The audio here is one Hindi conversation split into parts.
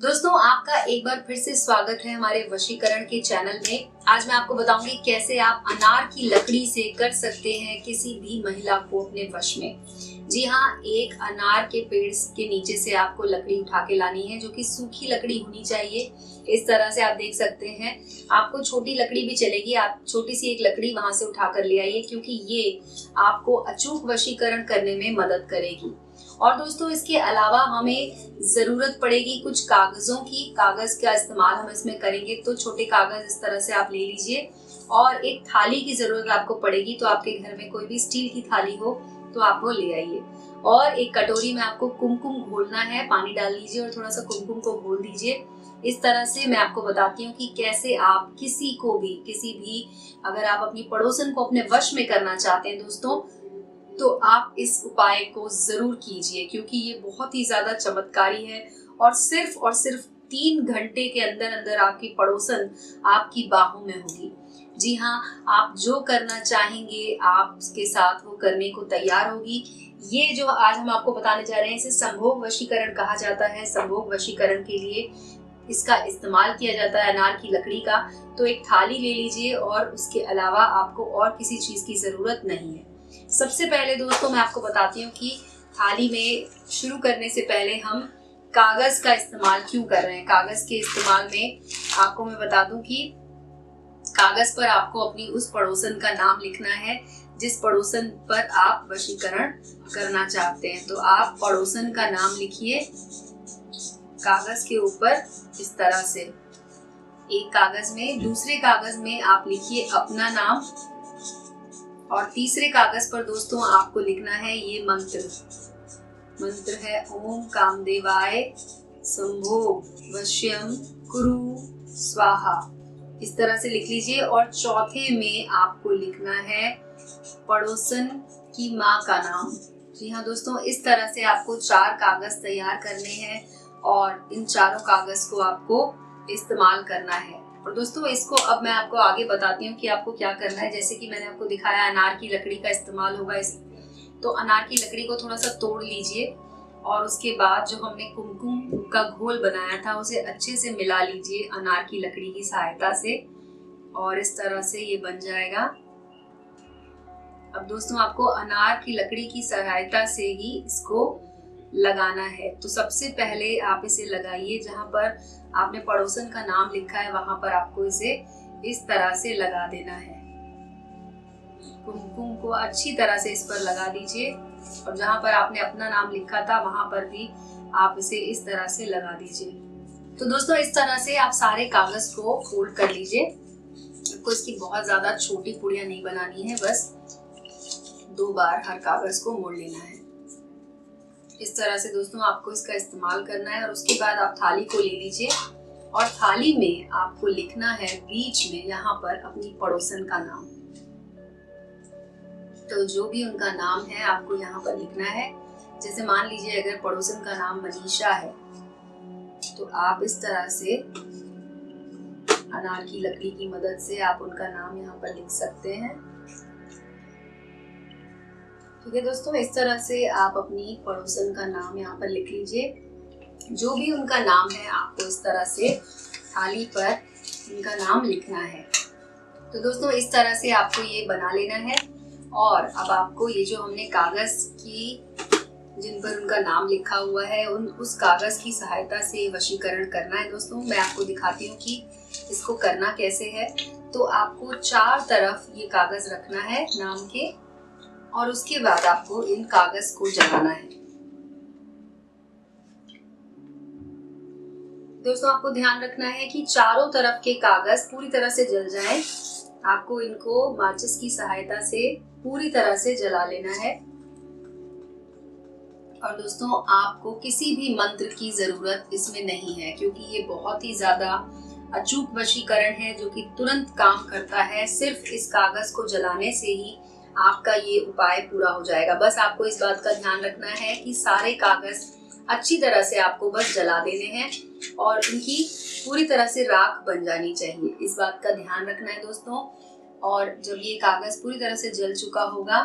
दोस्तों, आपका एक बार फिर से स्वागत है हमारे वशीकरण के चैनल में। आज मैं आपको बताऊंगी कैसे आप अनार की लकड़ी से कर सकते हैं किसी भी महिला को अपने वश में। जी हाँ, एक अनार के पेड़ के नीचे से आपको लकड़ी उठा के लानी है, जो कि सूखी लकड़ी होनी चाहिए। इस तरह से आप देख सकते हैं। आपको छोटी लकड़ी भी चलेगी, आप छोटी सी एक लकड़ी वहां से उठा कर ले आइए, क्योंकि ये आपको अचूक वशीकरण करने में मदद करेगी। और दोस्तों, इसके अलावा हमें जरूरत पड़ेगी कुछ कागजों की। कागज का इस्तेमाल हम इसमें करेंगे, तो छोटे कागज इस तरह से आप ले लीजिए। और एक थाली की जरूरत आपको पड़ेगी, तो आपके घर में कोई भी स्टील की थाली हो तो आप वो ले आइए। और एक कटोरी में आपको कुमकुम घोलना है, पानी डाल लीजिए और थोड़ा सा कुमकुम को घोल दीजिए। इस तरह से मैं आपको बताती हूँ कि कैसे आप किसी भी अगर आप अपनी पड़ोसन को अपने वश में करना चाहते हैं दोस्तों, तो आप इस उपाय को जरूर कीजिए, क्योंकि ये बहुत ही ज्यादा चमत्कारी है। और सिर्फ 3 घंटे के अंदर अंदर आपकी पड़ोसन आपकी बाहों में होगी। जी हाँ, आप जो करना चाहेंगे आपके साथ वो करने को तैयार होगी। ये जो आज हम आपको बताने जा रहे हैं, इसे संभोग वशीकरण कहा जाता है। संभोग वशीकरण के लिए इसका इस्तेमाल किया जाता है अनार की लकड़ी का। तो एक थाली ले लीजिए और उसके अलावा आपको और किसी चीज की जरूरत नहीं है। सबसे पहले दोस्तों मैं आपको बताती हूँ कि थाली में शुरू करने से पहले हम कागज का इस्तेमाल क्यों कर रहे हैं। कागज के इस्तेमाल में आपको मैं बता दूं कि कागज पर आपको अपनी उस पड़ोसन का नाम लिखना है जिस पड़ोसन पर आप वशीकरण करना चाहते हैं। तो आप पड़ोसन का नाम लिखिए कागज के ऊपर इस तरह से, एक कागज में। दूसरे कागज में आप लिखिए अपना नाम, और तीसरे कागज पर दोस्तों आपको लिखना है ये मंत्र है ओम कामदेवाय संभोग वश्यम कुरु स्वाहा। इस तरह से लिख लीजिए। और चौथे में आपको लिखना है पड़ोसन की माँ का नाम। जी हाँ दोस्तों, इस तरह से आपको 4 कागज तैयार करने हैं और इन चारों कागज को आपको इस्तेमाल करना है। और दोस्तों, इसको अब मैं आपको आगे बताती हूँ कि आपको क्या करना है। जैसे कि मैंने आपको दिखाया अनार की लकड़ी का इस्तेमाल होगा तो अनार की लकड़ी को थोड़ा सा तोड़ लीजिए और उसके बाद जो हमने कुमकुम का घोल बनाया था उसे अच्छे से मिला लीजिए अनार की लकड़ी की सहायता से, और इस तरह से ये बन जाएगा। अब दोस्तों, आपको अनार की लकड़ी की सहायता से ही इसको लगाना है। तो सबसे पहले आप इसे लगाइए जहां पर आपने पड़ोसन का नाम लिखा है, वहां पर आपको इसे इस तरह से लगा देना है। कुमकुम को अच्छी तरह से इस पर लगा दीजिए, और जहां पर आपने अपना नाम लिखा था वहां पर भी आप इसे इस तरह से लगा दीजिए। तो दोस्तों, इस तरह से आप सारे कागज को फोल्ड कर लीजिए। आपको इसकी बहुत ज्यादा छोटी पुड़ियां नहीं बनानी है, बस 2 बार हर कागज को मोड़ लेना है। इस तरह से दोस्तों आपको इसका इस्तेमाल करना है। और उसके बाद आप थाली को ले लीजिए और थाली में आपको लिखना है बीच में यहाँ पर अपनी पड़ोसन का नाम। तो जो भी उनका नाम है आपको यहाँ पर लिखना है। जैसे मान लीजिए अगर पड़ोसन का नाम मनीषा है, तो आप इस तरह से अनार की लकड़ी की मदद से आप उनका नाम यहाँ पर लिख सकते हैं। ठीक है दोस्तों, इस तरह से आप अपनी पड़ोसन का नाम यहाँ पर लिख लीजिए। जो भी उनका नाम है आपको इस तरह से थाली पर उनका नाम लिखना है। तो दोस्तों, इस तरह से आपको ये बना लेना है। और अब आपको ये जो हमने कागज की जिन पर उनका नाम लिखा हुआ है उस कागज की सहायता से वशीकरण करना है। दोस्तों, मैं आपको दिखाती हूँ कि इसको करना कैसे है। तो आपको 4 तरफ ये कागज रखना है नाम के, और उसके बाद आपको इन कागज को जलाना है। दोस्तों, आपको ध्यान रखना है कि चारों तरफ के कागज पूरी तरह से जल जाएं। आपको इनको माचिस की सहायता से पूरी तरह से जला लेना है। और दोस्तों, आपको किसी भी मंत्र की जरूरत इसमें नहीं है, क्योंकि ये बहुत ही ज्यादा अचूक वशीकरण है जो कि तुरंत काम करता है। सिर्फ इस कागज को जलाने से ही आपका ये उपाय पूरा हो जाएगा। बस आपको इस बात का ध्यान रखना है कि सारे कागज अच्छी तरह से आपको बस जला देने हैं और इनकी पूरी तरह से राख बन जानी चाहिए। इस बात का ध्यान रखना है दोस्तों। और जब ये कागज पूरी तरह से जल चुका होगा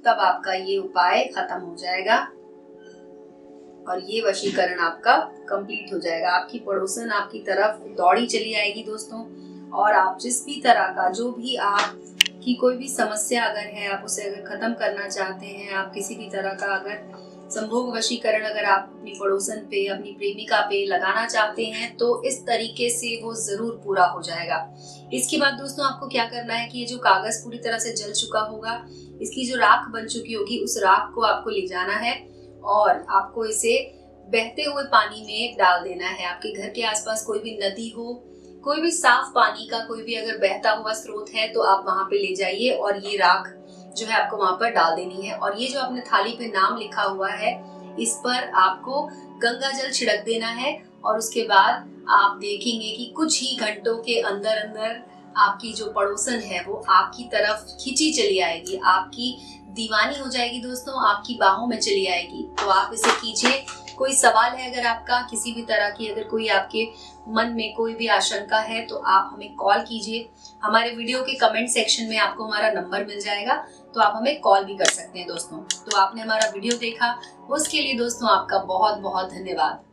तब आपका ये उपाय खत्म हो जाएगा। और ये वशीकरण आपका कंप्लीट हो जाएगा। आपकी पड़ोसन आपकी तरफ दौड़ी चली आएगी दोस्तों, और आप जिस भी तरह का, जो भी आपकी कोई भी समस्या अगर है, आप उसे अगर खत्म करना चाहते हैं, आप किसी भी तरह का अगर संभोग वशीकरण अगर आप अपनी पड़ोसन पे, अपनी प्रेमिका पे लगाना चाहते हैं, तो इस तरीके से वो जरूर पूरा हो जाएगा। इसके बाद दोस्तों आपको क्या करना है कि ये जो कागज पूरी तरह से जल चुका होगा, इसकी जो राख बन चुकी होगी, उस राख को आपको ले जाना है और आपको इसे बहते हुए पानी में डाल देना है। आपके घर के आसपास कोई भी नदी हो, कोई भी साफ पानी का कोई भी अगर बहता हुआ स्रोत है, तो आप वहां पे ले जाइए और ये राख जो है आपको वहां पर डाल देनी है। और ये जो आपने थाली पे नाम लिखा हुआ है, इस पर आपको गंगा जल छिड़क देना है। और उसके बाद आप देखेंगे कि कुछ ही घंटों के अंदर अंदर आपकी जो पड़ोसन है वो आपकी तरफ खींची चली आएगी, आपकी दीवानी हो जाएगी दोस्तों, आपकी बाहों में चली आएगी। तो आप इसे कीजिए। कोई सवाल है अगर आपका, किसी भी तरह की अगर कोई आपके मन में कोई भी आशंका है, तो आप हमें कॉल कीजिए। हमारे वीडियो के कमेंट सेक्शन में आपको हमारा नंबर मिल जाएगा, तो आप हमें कॉल भी कर सकते हैं दोस्तों। तो आपने हमारा वीडियो देखा, उसके लिए दोस्तों आपका बहुत बहुत धन्यवाद।